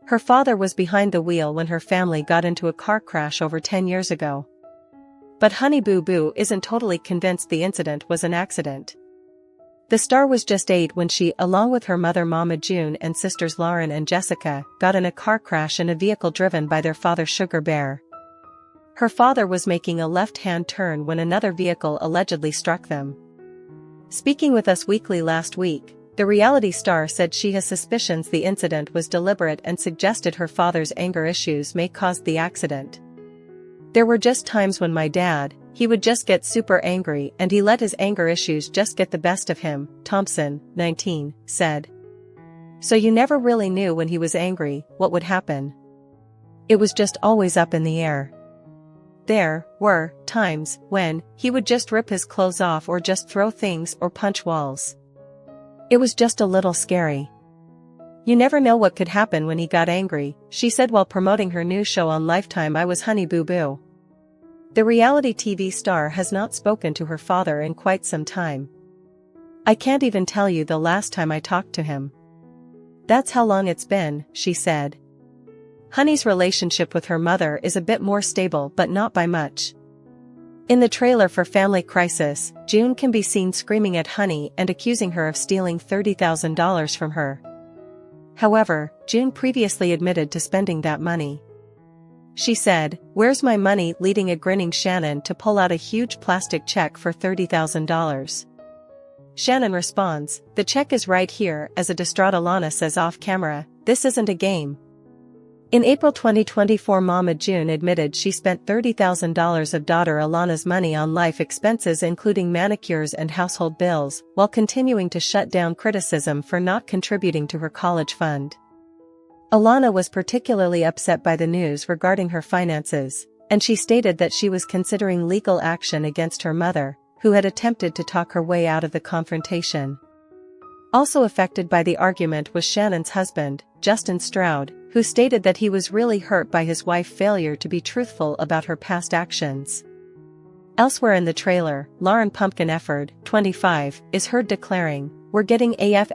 Her father was behind the wheel when her family got into a car crash over 10 years ago. But Honey Boo Boo isn't totally convinced the incident was an accident. The star was just 8 when she, along with her mother Mama June and sisters Lauren and Jessica, got in a car crash in a vehicle driven by their father Sugar Bear. Her father was making a left-hand turn when another vehicle allegedly struck them. Speaking with Us Weekly last week, the reality star said she has suspicions the incident was deliberate and suggested her father's anger issues may cause the accident. There were just times when my dad, he would just get super angry and he let his anger issues just get the best of him, Thompson, 19, said. So you never really knew when he was angry, what would happen. It was just always up in the air. There were times when he would just rip his clothes off or just throw things or punch walls. It was just a little scary. You never know what could happen when he got angry, she said while promoting her new show on Lifetime I Was Honey Boo Boo. The reality TV star has not spoken to her father in quite some time. I can't even tell you the last time I talked to him. That's how long it's been, she said. Honey's relationship with her mother is a bit more stable but not by much. In the trailer for Family Crisis, June can be seen screaming at Honey and accusing her of stealing $30,000 from her. However, June previously admitted to spending that money. She said, "Where's my money?" leading a grinning Shannon to pull out a huge plastic check for $30,000. Shannon responds, "The check is right here," as a distraught Alana says off camera, "This isn't a game." In April 2024, Mama June admitted she spent $30,000 of daughter Alana's money on life expenses including manicures and household bills, while continuing to shut down criticism for not contributing to her college fund. Alana was particularly upset by the news regarding her finances, and she stated that she was considering legal action against her mother, who had attempted to talk her way out of the confrontation. Also affected by the argument was Shannon's husband, Justin Stroud, who stated that he was really hurt by his wife's failure to be truthful about her past actions. Elsewhere in the trailer, Lauren Pumpkin Efford, 25, is heard declaring, "We're getting AF***********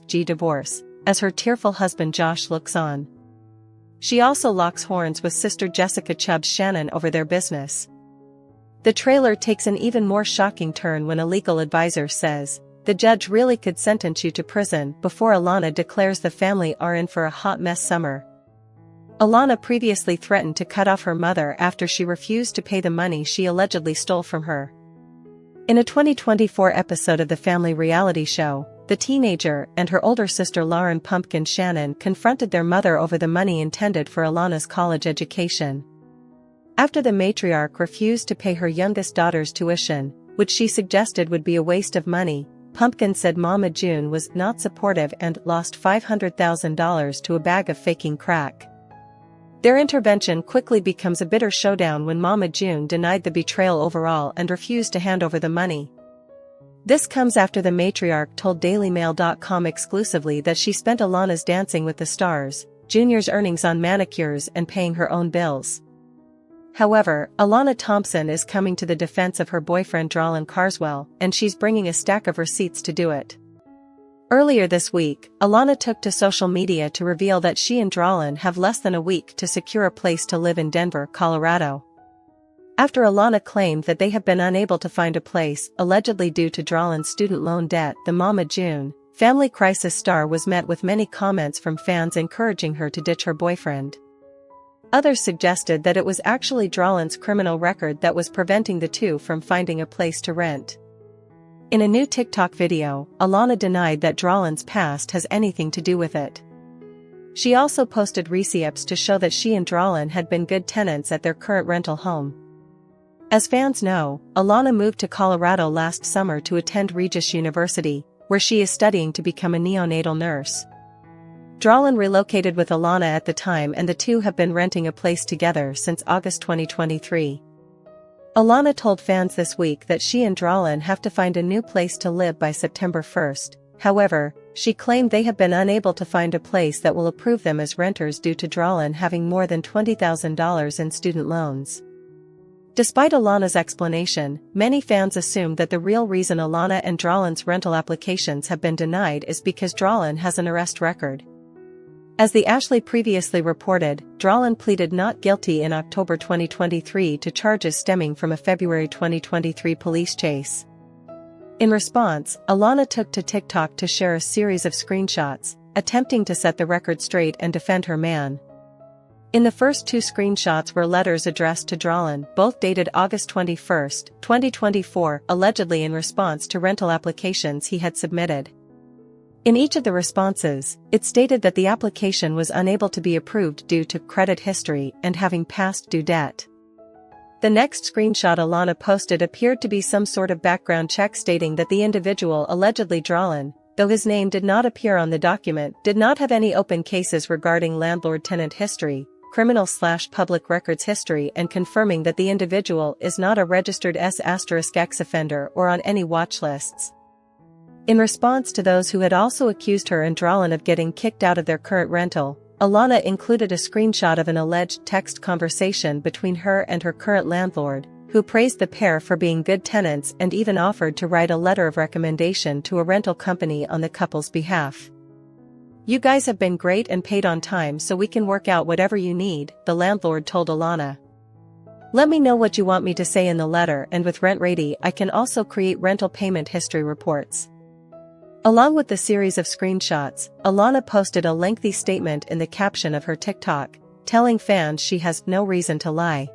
G divorce," as her tearful husband Josh looks on. She also locks horns with sister Jessica Chubbs Shannon over their business. The trailer takes an even more shocking turn when a legal advisor says, "The judge really could sentence you to prison," before Alana declares the family are in for a hot mess summer. Alana previously threatened to cut off her mother after she refused to pay the money she allegedly stole from her. In a 2024 episode of the family reality show, the teenager and her older sister Lauren Pumpkin Shannon confronted their mother over the money intended for Alana's college education. After the matriarch refused to pay her youngest daughter's tuition, which she suggested would be a waste of money, Pumpkin said Mama June was not supportive and lost $500,000 to a bag of faking crack. Their intervention quickly becomes a bitter showdown when Mama June denied the betrayal overall and refused to hand over the money. This comes after the matriarch told DailyMail.com exclusively that she spent Alana's Dancing with the Stars, Junior's earnings on manicures and paying her own bills. However, Alana Thompson is coming to the defense of her boyfriend Drawlin Carswell, and she's bringing a stack of receipts to do it. Earlier this week, Alana took to social media to reveal that she and Drawlin have less than a week to secure a place to live in Denver, Colorado. After Alana claimed that they have been unable to find a place, allegedly due to Drawlin's student loan debt, the Mama June, Family Crisis star was met with many comments from fans encouraging her to ditch her boyfriend. Others suggested that it was actually Drawlin's criminal record that was preventing the two from finding a place to rent. In a new TikTok video, Alana denied that Drawlin's past has anything to do with it. She also posted receipts to show that she and Drawlin had been good tenants at their current rental home. As fans know, Alana moved to Colorado last summer to attend Regis University, where she is studying to become a neonatal nurse. Drawlin relocated with Alana at the time and the two have been renting a place together since August 2023. Alana told fans this week that she and Drawlin have to find a new place to live by September 1st, however, she claimed they have been unable to find a place that will approve them as renters due to Drawlin having more than $20,000 in student loans. Despite Alana's explanation, many fans assume that the real reason Alana and Dralen's rental applications have been denied is because Dralen has an arrest record. As the Ashley previously reported, Dralen pleaded not guilty in October 2023 to charges stemming from a February 2023 police chase. In response, Alana took to TikTok to share a series of screenshots, attempting to set the record straight and defend her man. In the first two screenshots were letters addressed to Dralen, both dated August 21, 2024, allegedly in response to rental applications he had submitted. In each of the responses, it stated that the application was unable to be approved due to credit history and having past due debt. The next screenshot Alana posted appeared to be some sort of background check stating that the individual, allegedly Dralen, though his name did not appear on the document, did not have any open cases regarding landlord-tenant history, criminal/public records history, and confirming that the individual is not a registered S*X offender or on any watch lists. In response to those who had also accused her and Dralen of getting kicked out of their current rental, Alana included a screenshot of an alleged text conversation between her and her current landlord, who praised the pair for being good tenants and even offered to write a letter of recommendation to a rental company on the couple's behalf. "You guys have been great and paid on time, so we can work out whatever you need," the landlord told Alana. "Let me know what you want me to say in the letter, and with Rent Ready I can also create rental payment history reports." Along with the series of screenshots, Alana posted a lengthy statement in the caption of her TikTok, telling fans she has no reason to lie.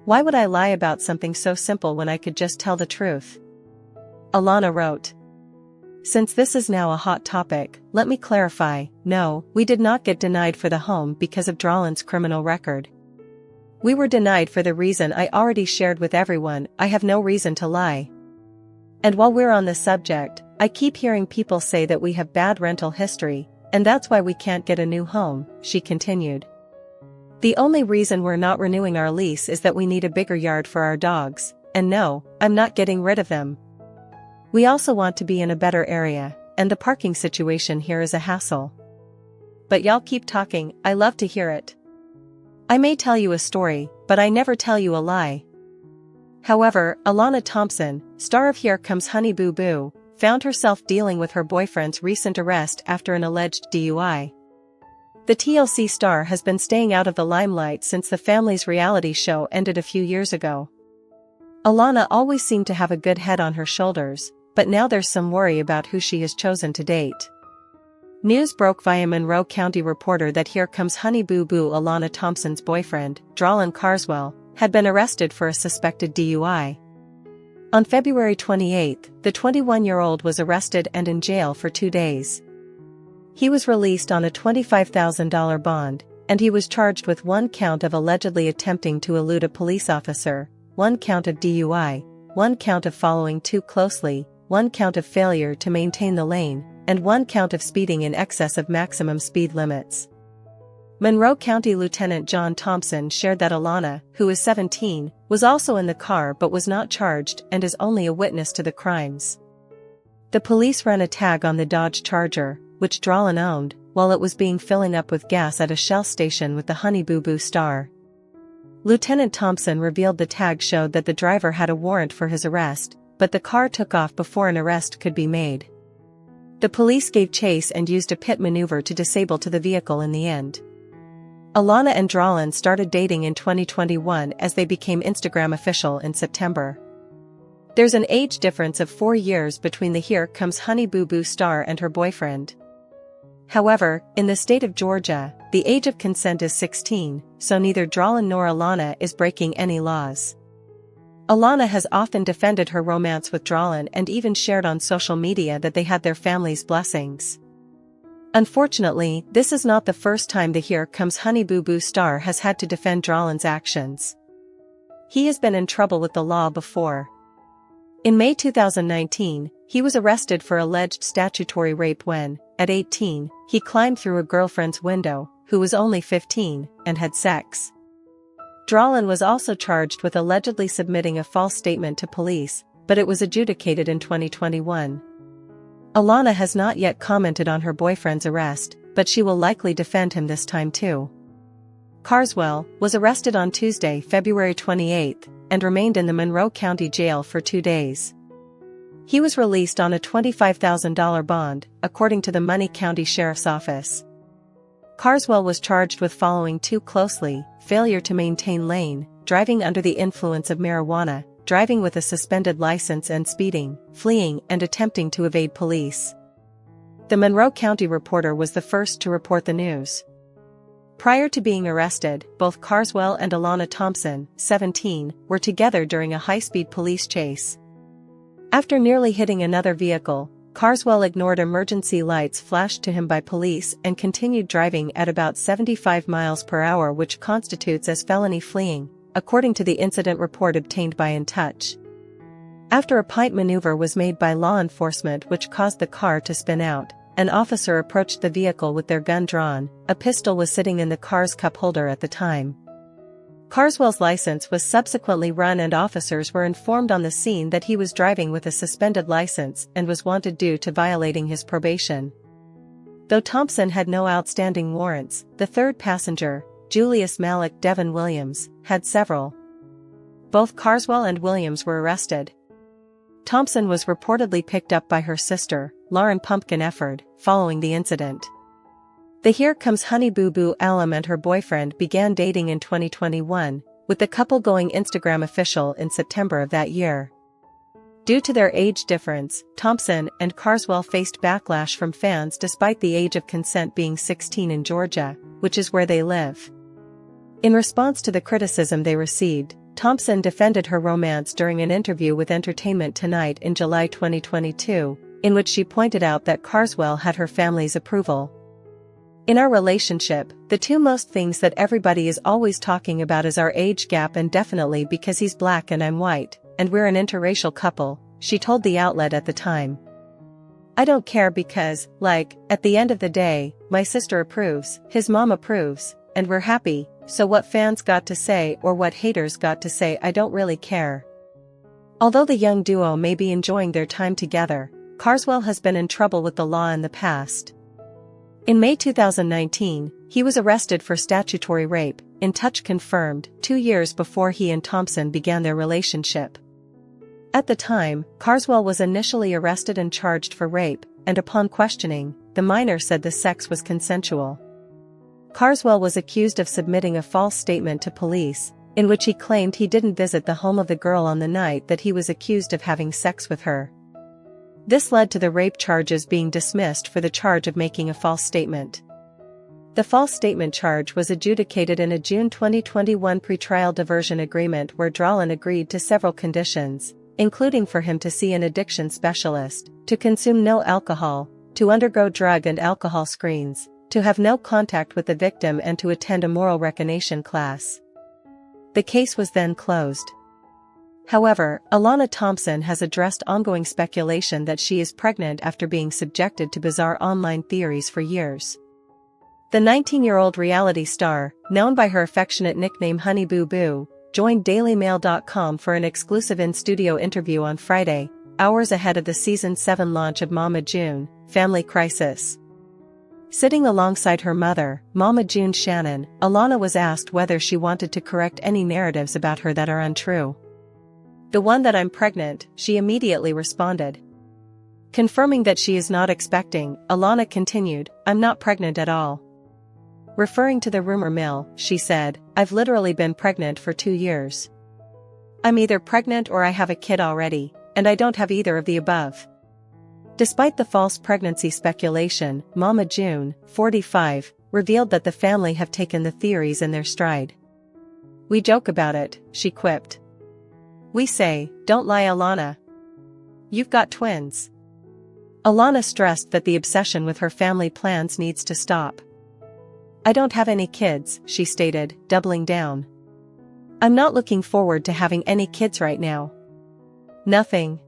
"Why would I lie about something so simple when I could just tell the truth?" Alana wrote. "Since this is now a hot topic, let me clarify, no, we did not get denied for the home because of Dralen's criminal record. We were denied for the reason I already shared with everyone. I have no reason to lie. And while we're on the subject, I keep hearing people say that we have bad rental history, and that's why we can't get a new home," she continued. "The only reason we're not renewing our lease is that we need a bigger yard for our dogs, and no, I'm not getting rid of them. We also want to be in a better area, and the parking situation here is a hassle. But y'all keep talking, I love to hear it. I may tell you a story, but I never tell you a lie." However, Alana Thompson, star of Here Comes Honey Boo Boo, found herself dealing with her boyfriend's recent arrest after an alleged DUI. The TLC star has been staying out of the limelight since the family's reality show ended a few years ago. Alana always seemed to have a good head on her shoulders, but now there's some worry about who she has chosen to date. News broke via Monroe County Reporter that Here Comes Honey Boo Boo Alana Thompson's boyfriend, Dralen Carswell, had been arrested for a suspected DUI. On February 28, the 21-year-old was arrested and in jail for 2 days. He was released on a $25,000 bond, and he was charged with 1 count of allegedly attempting to elude a police officer, 1 count of DUI, 1 count of following too closely, 1 count of failure to maintain the lane, and 1 count of speeding in excess of maximum speed limits. Monroe County Lieutenant John Thompson shared that Alana, who is 17, was also in the car but was not charged and is only a witness to the crimes. The police ran a tag on the Dodge Charger, which Dralen owned, while it was filling up with gas at a Shell station with the Honey Boo Boo star. Lieutenant Thompson revealed the tag showed that the driver had a warrant for his arrest, but the car took off before an arrest could be made. The police gave chase and used a pit maneuver to disable the vehicle in the end. Alana and Dralen started dating in 2021 as they became Instagram official in September. There's an age difference of 4 years between the Here Comes Honey Boo Boo star and her boyfriend. However, in the state of Georgia, the age of consent is 16, so neither Dralen nor Alana is breaking any laws. Alana has often defended her romance with Dralen and even shared on social media that they had their family's blessings. Unfortunately, this is not the first time the Here Comes Honey Boo Boo star has had to defend Dralen's actions. He has been in trouble with the law before. In May 2019, he was arrested for alleged statutory rape when, at 18, he climbed through a girlfriend's window, who was only 15, and had sex. Dralen was also charged with allegedly submitting a false statement to police, but it was adjudicated in 2021. Alana has not yet commented on her boyfriend's arrest, but she will likely defend him this time too. Carswell was arrested on Tuesday, February 28, and remained in the Monroe County Jail for 2 days. He was released on a $25,000 bond, according to the Monroe County Sheriff's Office. Carswell was charged with following too closely, failure to maintain lane, driving under the influence of marijuana, driving with a suspended license and speeding, fleeing and attempting to evade police. The Monroe County Reporter was the first to report the news. Prior to being arrested, both Carswell and Alana Thompson, 17, were together during a high-speed police chase. After nearly hitting another vehicle, Carswell ignored emergency lights flashed to him by police and continued driving at about 75 miles per hour, which constitutes as felony fleeing, according to the incident report obtained by In Touch. After a pint maneuver was made by law enforcement which caused the car to spin out, an officer approached the vehicle with their gun drawn. A pistol was sitting in the car's cup holder at the time. Carswell's license was subsequently run and officers were informed on the scene that he was driving with a suspended license and was wanted due to violating his probation. Though Thompson had no outstanding warrants, the third passenger, Julius Malik Devin Williams, had several. Both Carswell and Williams were arrested. Thompson was reportedly picked up by her sister, Lauren Pumpkin Efford, following the incident. The Here Comes Honey Boo Boo alum and her boyfriend began dating in 2021, with the couple going Instagram official in September of that year. Due to their age difference, Thompson and Carswell faced backlash from fans despite the age of consent being 16 in Georgia, which is where they live. In response to the criticism they received, Thompson defended her romance during an interview with Entertainment Tonight in July 2022, in which she pointed out that Carswell had her family's approval. In our relationship, the two most things that everybody is always talking about is our age gap, and definitely because he's black and I'm white, and we're an interracial couple, she told the outlet at the time. I don't care because, at the end of the day, my sister approves, his mom approves, and we're happy, so what fans got to say or what haters got to say, I don't really care. Although the young duo may be enjoying their time together, Carswell has been in trouble with the law in the past. In May 2019, he was arrested for statutory rape, In Touch confirmed, 2 years before he and Thompson began their relationship. At the time, Carswell was initially arrested and charged for rape, and upon questioning, the minor said the sex was consensual. Carswell was accused of submitting a false statement to police, in which he claimed he didn't visit the home of the girl on the night that he was accused of having sex with her. This led to the rape charges being dismissed for the charge of making a false statement. The false statement charge was adjudicated in a June 2021 pretrial diversion agreement where Drolin agreed to several conditions, including for him to see an addiction specialist, to consume no alcohol, to undergo drug and alcohol screens, to have no contact with the victim and to attend a moral recognition class. The case was then closed. However, Alana Thompson has addressed ongoing speculation that she is pregnant after being subjected to bizarre online theories for years. The 19-year-old reality star, known by her affectionate nickname Honey Boo Boo, joined DailyMail.com for an exclusive in-studio interview on Friday, hours ahead of the Season 7 launch of Mama June, Family Crisis. Sitting alongside her mother, Mama June Shannon, Alana was asked whether she wanted to correct any narratives about her that are untrue. The one that I'm pregnant, she immediately responded. Confirming that she is not expecting, Alana continued, I'm not pregnant at all. Referring to the rumor mill, she said, I've literally been pregnant for 2 years. I'm either pregnant or I have a kid already, and I don't have either of the above. Despite the false pregnancy speculation, Mama June, 45, revealed that the family have taken the theories in their stride. We joke about it, she quipped. We say, don't lie, Alana. You've got twins. Alana stressed that the obsession with her family plans needs to stop. I don't have any kids, she stated, doubling down. I'm not looking forward to having any kids right now. Nothing.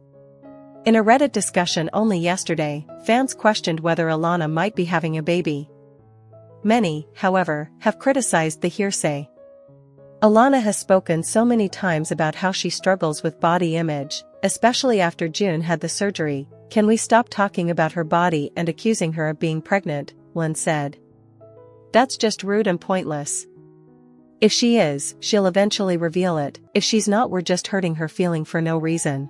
In a Reddit discussion only yesterday, fans questioned whether Alana might be having a baby. Many, however, have criticized the hearsay. Alana has spoken so many times about how she struggles with body image, especially after June had the surgery. Can we stop talking about her body and accusing her of being pregnant? One said. That's just rude and pointless. If she is, she'll eventually reveal it. If she's not, we're just hurting her feeling for no reason.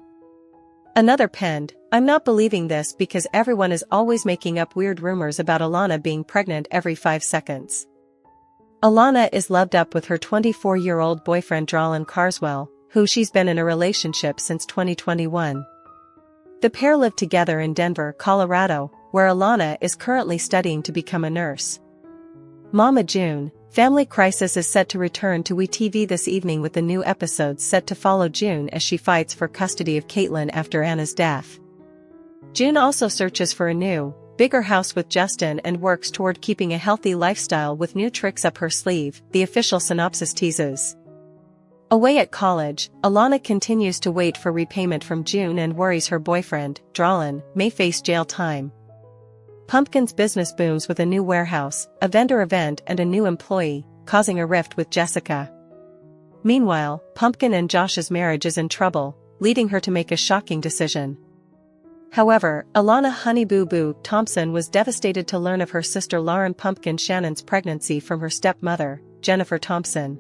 Another penned, I'm not believing this because everyone is always making up weird rumors about Alana being pregnant every 5 seconds. Alana is loved up with her 24-year-old boyfriend Drawlin Carswell, who she's been in a relationship since 2021. The pair live together in Denver, Colorado, where Alana is currently studying to become a nurse. Mama June, Family Crisis is set to return to WeTV this evening with the new episodes set to follow June as she fights for custody of Caitlin after Anna's death. June also searches for a new, bigger house with Justin and works toward keeping a healthy lifestyle with new tricks up her sleeve, the official synopsis teases. Away at college, Alana continues to wait for repayment from June and worries her boyfriend, Drawlin, may face jail time. Pumpkin's business booms with a new warehouse, a vendor event and a new employee, causing a rift with Jessica. Meanwhile, Pumpkin and Josh's marriage is in trouble, leading her to make a shocking decision. However, Alana Honey Boo Boo Thompson was devastated to learn of her sister Lauren Pumpkin Shannon's pregnancy from her stepmother, Jennifer Thompson.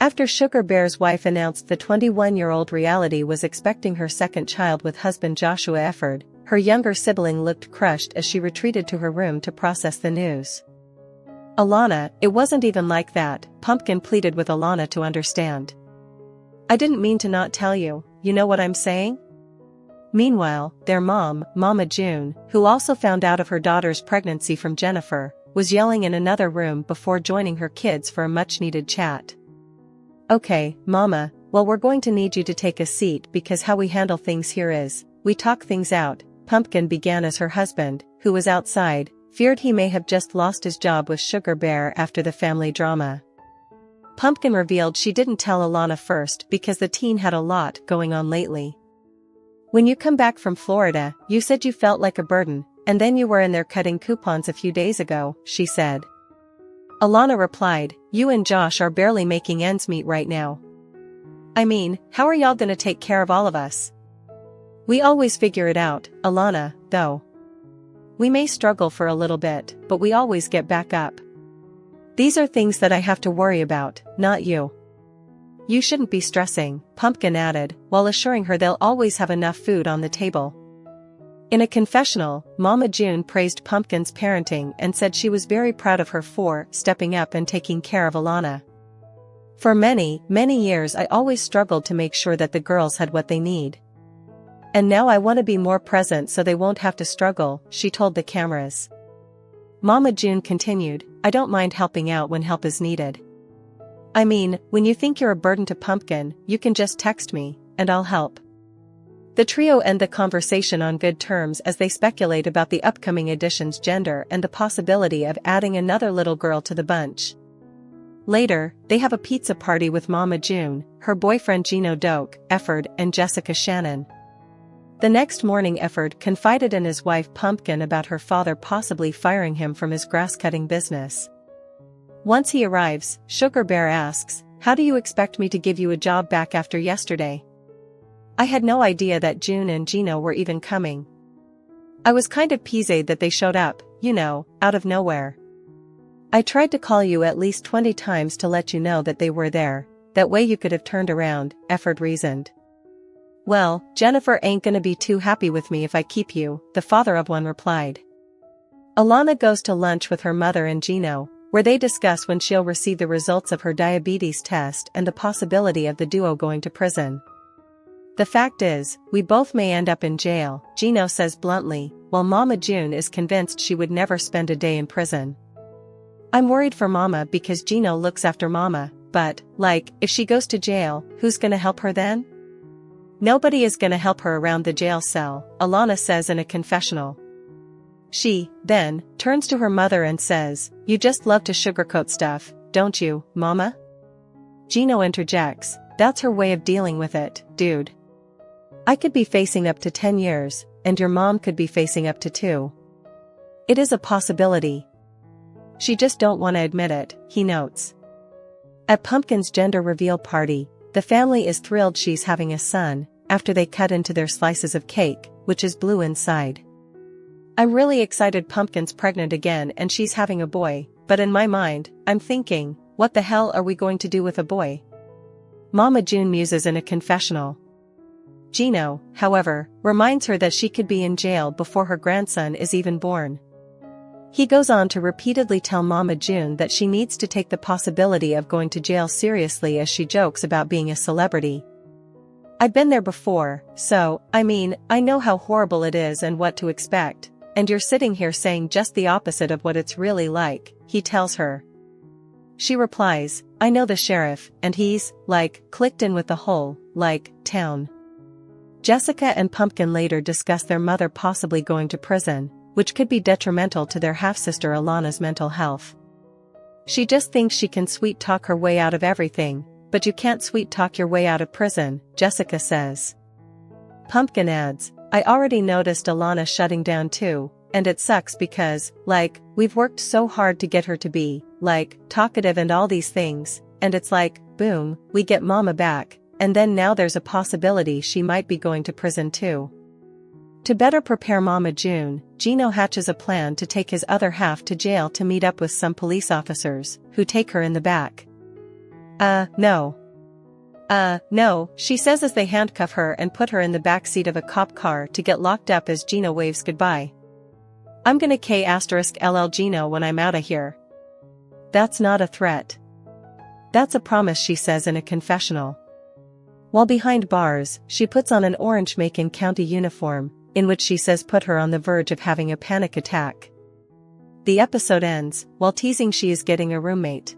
After Sugar Bear's wife announced the 21-year-old reality was expecting her second child with husband Joshua Efford, her younger sibling looked crushed as she retreated to her room to process the news. Alana, it wasn't even like that, Pumpkin pleaded with Alana to understand. I didn't mean to not tell you, you know what I'm saying? Meanwhile, their mom, Mama June, who also found out of her daughter's pregnancy from Jennifer, was yelling in another room before joining her kids for a much-needed chat. Okay, Mama, well we're going to need you to take a seat because how we handle things here is, we talk things out, Pumpkin began as her husband, who was outside, feared he may have just lost his job with Sugar Bear after the family drama. Pumpkin revealed she didn't tell Alana first because the teen had a lot going on lately. When you come back from Florida, you said you felt like a burden, and then you were in there cutting coupons a few days ago, she said. Alana replied, you and Josh are barely making ends meet right now. I mean, how are y'all gonna take care of all of us? We always figure it out, Alana, though. We may struggle for a little bit, but we always get back up. These are things that I have to worry about, not you. You shouldn't be stressing, Pumpkin added, while assuring her they'll always have enough food on the table. In a confessional, Mama June praised Pumpkin's parenting and said she was very proud of her for stepping up and taking care of Alana. For many, many years I always struggled to make sure that the girls had what they need. And now I want to be more present so they won't have to struggle, she told the cameras. Mama June continued, I don't mind helping out when help is needed. I mean, when you think you're a burden to Pumpkin, you can just text me, and I'll help. The trio end the conversation on good terms as they speculate about the upcoming edition's gender and the possibility of adding another little girl to the bunch. Later, they have a pizza party with Mama June, her boyfriend Gino Doak, Efford, and Jessica Shannon. The next morning Efford confided in his wife Pumpkin about her father possibly firing him from his grass-cutting business. Once he arrives, Sugar Bear asks, how do you expect me to give you a job back after yesterday? I had no idea that June and Gino were even coming. I was kind of peased that they showed up, you know, out of nowhere. I tried to call you at least 20 times to let you know that they were there, that way you could have turned around, Efford reasoned. Well, Jennifer ain't gonna be too happy with me if I keep you, the father of one replied. Alana goes to lunch with her mother and Gino, where they discuss when she'll receive the results of her diabetes test and the possibility of the duo going to prison. The fact is, we both may end up in jail, Gino says bluntly, while Mama June is convinced she would never spend a day in prison. I'm worried for Mama because Gino looks after Mama, but, like, if she goes to jail, who's gonna help her then? Nobody is gonna help her around the jail cell, Alana says in a confessional. She, then, turns to her mother and says, you just love to sugarcoat stuff, don't you, Mama? Gino interjects, that's her way of dealing with it, dude. I could be facing up to 10 years, and your mom could be facing up to 2. It is a possibility. She just don't want to admit it, he notes. At Pumpkin's gender reveal party, the family is thrilled she's having a son, after they cut into their slices of cake, which is blue inside. I'm really excited Pumpkin's pregnant again and she's having a boy, but in my mind, I'm thinking, what the hell are we going to do with a boy? Mama June muses in a confessional. Gino, however, reminds her that she could be in jail before her grandson is even born. He goes on to repeatedly tell Mama June that she needs to take the possibility of going to jail seriously as she jokes about being a celebrity. I've been there before, so, I mean, I know how horrible it is and what to expect, and you're sitting here saying just the opposite of what it's really like, he tells her. She replies, I know the sheriff, and he's, like, clicked in with the whole, like, town. Jessica and Pumpkin later discuss their mother possibly going to prison, which could be detrimental to their half-sister Alana's mental health. She just thinks she can sweet-talk her way out of everything, but you can't sweet-talk your way out of prison, Jessica says. Pumpkin adds, I already noticed Alana shutting down too, and it sucks because, like, we've worked so hard to get her to be, like, talkative and all these things, and it's like, boom, we get Mama back, and then now there's a possibility she might be going to prison too. To better prepare Mama June, Gino hatches a plan to take his other half to jail to meet up with some police officers, who take her in the back. No, she says as they handcuff her and put her in the back seat of a cop car to get locked up as Gino waves goodbye. I'm gonna K*LL Gino when I'm outta here. That's not a threat. That's a promise, she says in a confessional. While behind bars, she puts on an orange Macon County uniform, in which she says put her on the verge of having a panic attack. The episode ends, while teasing she is getting a roommate.